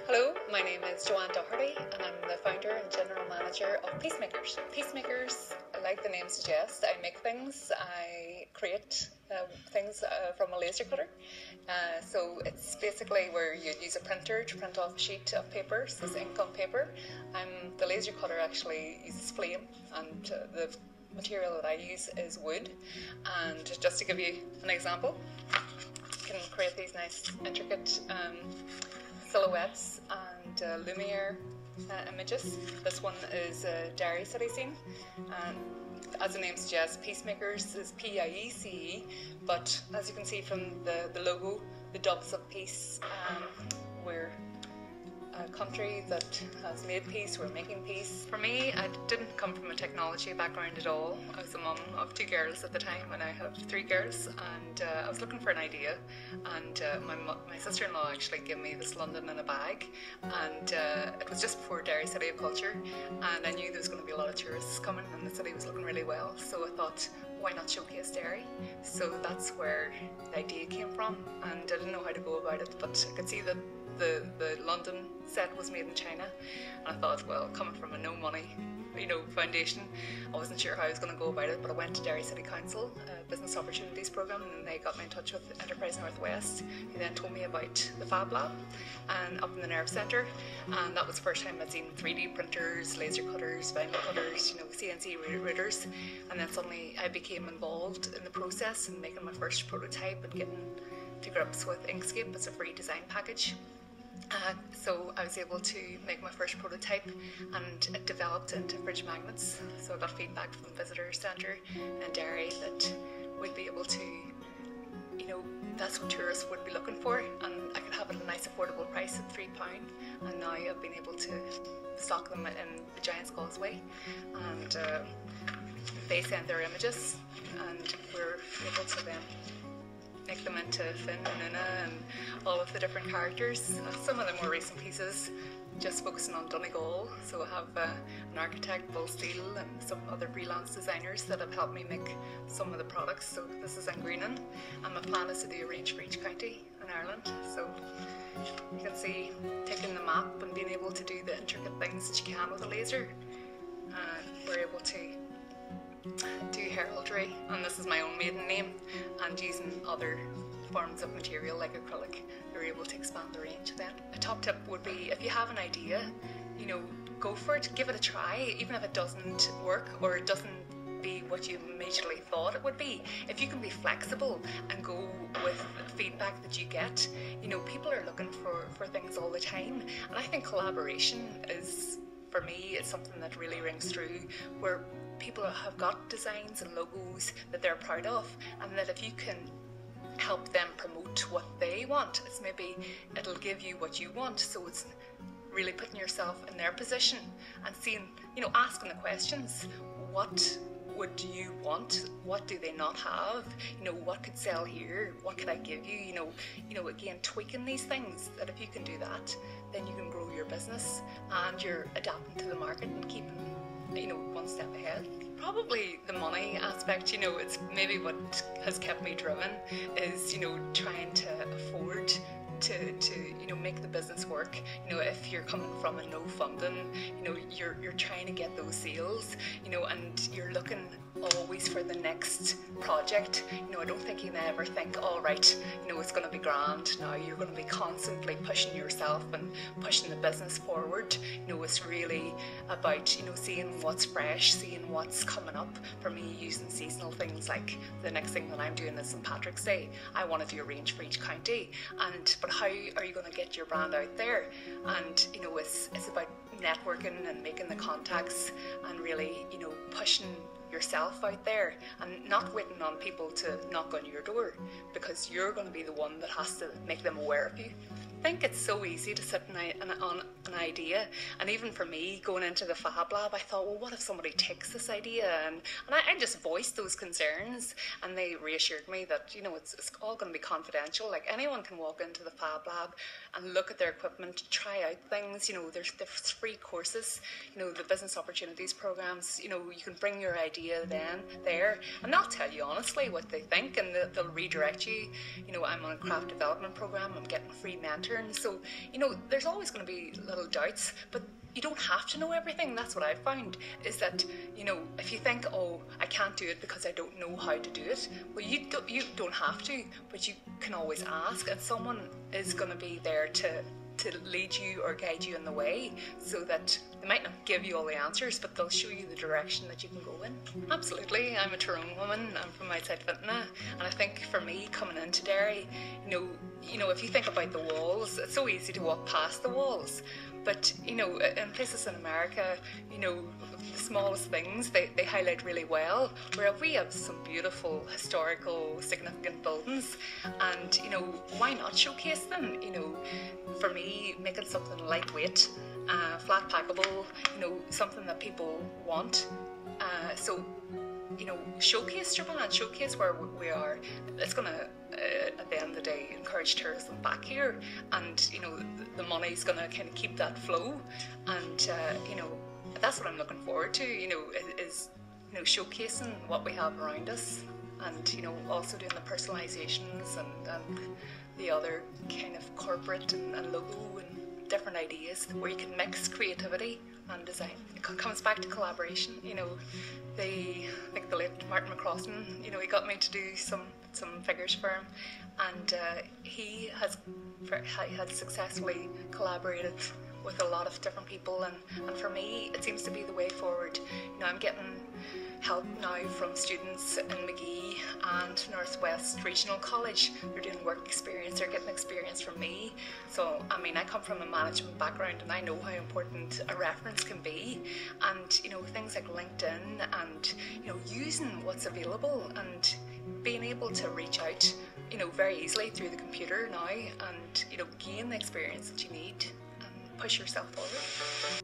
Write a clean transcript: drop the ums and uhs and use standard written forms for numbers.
Hello, my name is Joanne Doherty and I'm the founder and general manager of Peacemakers. Peacemakers, like the name suggests, I make things, I create things from a laser cutter. So it's basically where you use a printer to print off a sheet of paper, so it's ink on paper. The laser cutter actually uses flame, and the material that I use is wood. And just to give you an example, you can create these nice intricate silhouettes and Lumiere images. This one is a Derry city scene, and as the name suggests, Peacemakers is P-I-E-C-E, but as you can see from the logo, the doves of peace, we're a country that has made peace, we're making peace. For me, I didn't come from a technology background at all. I was a mum of 2 girls at the time, and I have 3 girls, and I was looking for an idea, and my sister-in-law actually gave me this London in a bag, and it was just before Derry City of Culture, and I knew there was going to be a lot of tourists coming, and the city was looking really well, so I thought, why not showcase Derry? So that's where the idea came from, and I didn't know how to go about it, but I could see that the London set was made in China, and I thought, well, coming from a no money foundation, I wasn't sure how I was going to go about it, but I went to Derry City Council Business Opportunities Programme, and they got me in touch with Enterprise Northwest, who then told me about the Fab Lab and up in the Nerve Centre, and that was the first time I'd seen 3D printers, laser cutters, vinyl cutters, CNC routers, and then suddenly I became involved in the process and making my first prototype and getting to grips with Inkscape as a free design package. So I was able to make my first prototype, and it developed into fridge magnets. So I got feedback from the visitor centre in Derry that we'd be able to, that's what tourists would be looking for, and I could have it at a nice affordable price of £3. And now I've been able to stock them in the Giant's Causeway, and they send their images, and we're able to then make them into Finn and Una and all of the different characters. Some of the more recent pieces just focusing on Donegal, so I have an architect, Bull Steele, and some other freelance designers that have helped me make some of the products. So this is in Greenan, and my plan is to do a range for each county in Ireland. So you can see taking the map and being able to do the intricate things that you can with a laser. We're able to do heraldry, and this is my own maiden name, and using other forms of material like acrylic, you're able to expand the range then. A top tip would be, if you have an idea, go for it, give it a try, even if it doesn't work or it doesn't be what you immediately thought it would be. If you can be flexible and go with feedback that you get, people are looking for things all the time, and I think collaboration is, for me, it's something that really rings through, where people have got designs and logos that they're proud of, and that if you can help them promote what they want, it'll give you what you want. So it's really putting yourself in their position and seeing, asking the questions. What would you want? What do they not have? What could sell here? What could I give you? Again, tweaking these things, that if you can do that, then you can grow your business and you're adapting to the market and keeping one step ahead. Probably the money aspect, it's maybe what has kept me driven, is trying to afford to make the business work. If you're coming from a no funding, you're trying to get those sales, and you're looking always for the next project. I don't think you can ever think, all right, it's going to be grand. Now you're going to be constantly pushing yourself and pushing the business forward. It's really about seeing what's fresh, seeing what's coming up. For me, using seasonal things, like the next thing that I'm doing is St. Patrick's Day. I want to do a range for each county, but how are you going to get your brand out there? And it's about networking and making the contacts and really pushing yourself out there and not waiting on people to knock on your door, because you're going to be the one that has to make them aware of you. I think it's so easy to sit on an idea, and even for me going into the Fab Lab, I thought, well, what if somebody takes this idea? And I just voiced those concerns, and they reassured me that it's all going to be confidential. Like, anyone can walk into the Fab Lab and look at their equipment, try out things. There's free courses, the business opportunities programs. You can bring your idea then there, and they'll tell you honestly what they think, and they'll redirect you. I'm on a craft development program. I'm getting free mentors pattern. So, there's always going to be little doubts, but you don't have to know everything. That's what I've found, is that, if you think, oh, I can't do it because I don't know how to do it, well, you don't have to, but you can always ask, and someone is going to be there to lead you or guide you in the way, so that they might not give you all the answers, but they'll show you the direction that you can go in. Absolutely. I'm a Tyrone woman. I'm from outside Vintna, and I think for me, coming into Derry, if you think about the walls, it's so easy to walk past the walls, but in places in America, the smallest things they highlight really well, where we have some beautiful historical significant buildings, and why not showcase them? For me, making something lightweight, flat packable, something that people want, so showcase your brand, showcase where we are. It's going to, at the end of the day, encourage tourism back here, and the money's going to kind of keep that flow, and that's what I'm looking forward to. Is showcasing what we have around us, and also doing the personalizations and the other kind of corporate and logo and different ideas, where you can mix creativity and design. It comes back to collaboration. I think the late Martin McCrossan, he got me to do some figures for him, and he has successfully collaborated with a lot of different people, and for me, it seems to be the way forward. I'm getting help now from students in Magee and Northwest Regional College. They're doing work experience, they're getting experience from me. So, I come from a management background, and I know how important a reference can be, and things like LinkedIn, and using what's available, and being able to reach out very easily through the computer now, and gain the experience that you need and push yourself forward.